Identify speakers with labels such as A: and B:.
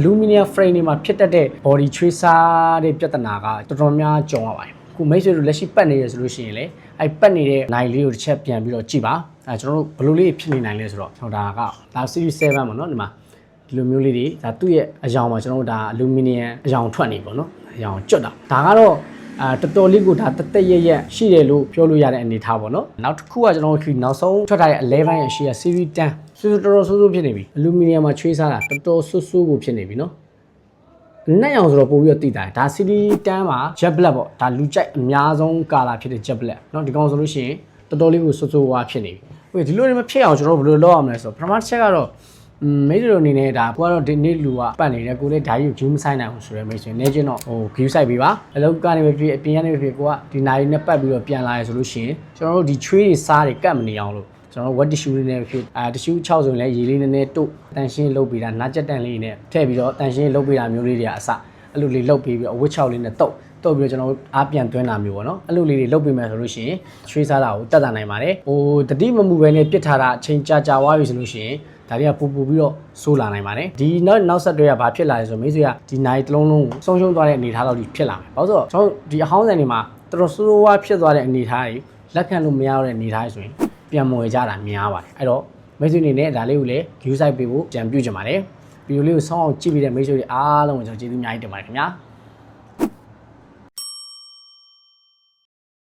A: Aluminium frame တွေမှာဖြစ်တတ်တဲ့ body tracer တွေပြဿနာကတော်တော်များကြုံရပါတယ်။ခုမိတ်ဆွေတို့လက်ရှိပတ်နေရဆိုလို့ရှိရင်လေအဲ့ပတ်နေတဲ့နိုင်လေးကိုတစ်ချက်ပြန်ပြီးတော့ကြည့်ပါ။ကျွန်တော်တို့ဘယ်လိုလေးဖြစ်နေနိုင်လဲဆိုတော့ကျွန်တော်ဒါ series 7ပေါ့နော်ဒီမှာဒီလိုမျိုးလေးတွေဒါသူ့ရဲ့အယောင်မှာကျွန်တော်တို့ဒါ aluminium အယောင်ထွက်နေပေါ့နော်အယောင်ကျွတ်တာဒါကတော့တော်တော်လေးကိုဒါတက်ရက်ရှိတယ်လို့ပြောလို့ရတဲ့အနေထားပေါ့နော်နောက်တစ်ခုကကျွန်တော်တို့နောက်ဆုံးထွက်ထားတဲ့11ရဲ့ရှေ့က series 10တော်တော်ဆိုးဖြစ်နေပြီ aluminium မှာချွေးစားတာတော်တော်ဆိုးကိုဖြစ်နေပြီနော်နက်အောင်ဆိုတော့ပို့ပြီးတော့တည်တာဒါ series 10မှာ jet black ပေါ့ဒါလူကြိုက်အများဆုံးကာလာဖြစ်တဲ့ jet black เนาะဒီကောင်ဆိုလို့ရှိရင်တော်တော်လေးကိုဆိုးဝါးဖြစ်နေပြီဟိုဒီလိုတွေမဖြစ်အောင်ကျွန်တော်တို့ဘယ်လိုလုပ်ရမလဲဆိုတော့ပထမတစ်ချက်ကတော့မိတ်ဆွေတို့အနေနဲ့ဒါကိုကတော့ဒီနေ့လူကပတ်နေတယ်ကိုလည်းဓာတ်ရုပ် view မဆိုင်နိုင်ဘူးဆိုတော့မိတ်ဆွေနေချင်းတော့view ဆိုင်ပေးပါအလုပ်ကနေပဲဖြစ်အပြင်ကနေပဲဖြစ်ကိုကဒီနိုင်နဲ့ပတ်ပြီးတော့ပြန်လာရဆိုလို့ရှိရင်ကျွန်တော်တို့ဒီချွေးတွေစားတွေကတ်မနေအောင်လို့ကျွန်တော် wet tissue လေးနဲ့ဖြစ်tissue 6ဆိုရင်လည်းရေလေးနည်းနည်းတို့တန်ရှင်းလုပ်ပေးတာနားကြက်တန်လေးနဲ့ထည့်ပြီးတော့တန်ရှင်းလုပ်ပေးတာမျိုးလေးတွေကအစအဲ့လိုလေးလုပ်ပေးပြီးအဝတ်6လေးနဲ့တုတ်ပြီးတော့ကျွန်တော်အားပြန်သွင်းတာမျိုးပေါ့နော်အဲ့လိုလေးတွေလုပ်ပေးမယ်ဆိုလို့ရှိရင်ချွေးစားတာကိုတက်တာနိုင်ပါတယ်တတိမမှုပဲနဲ့ပြစ်ထားတာအချိန်ကြာဝါပြီဆိုလို့ရှိရင်ဒါတွေကပူပြီးတော့ဆိုးလာနိုင်ပါတယ်ဒီနောက်ဆက်တွဲကဘာဖြစ်လာလဲဆိုမိတ်ဆွေကဒီနိုင်တစ်လုံးလုံးကိုဆုံးရှုံးသွားတဲ့အနေအထားတော့ဖြစ်လာမယ်ဘာလို့ဆိုတော့ကျွန်တော်ဒီအဟောင်းဆိုင်တွေမှာတော်တော်ဆိုးဝါးဖြစ်သွားတဲ့အနေအထားတွေလက်ခံလို့မရတဲ့အနေအထားဆိုရင်ပြန်မွေကြတာများပါတယ်အဲ့တော့မိတ်ဆွေအနေနဲ့ဒါလေးကိုလည်း view site ပေးဖို့ကြံပြုချင်ပါတယ်ဗီဒီယိုလေးကိုဆောင်းအောင်ကြည့်ပြီးတဲ့မိတ်ဆွေတွေအားလုံးကိုကျွန်တော်ကျေးဇူးအများကြီးတင်ပါတယ်ခင်ဗျာ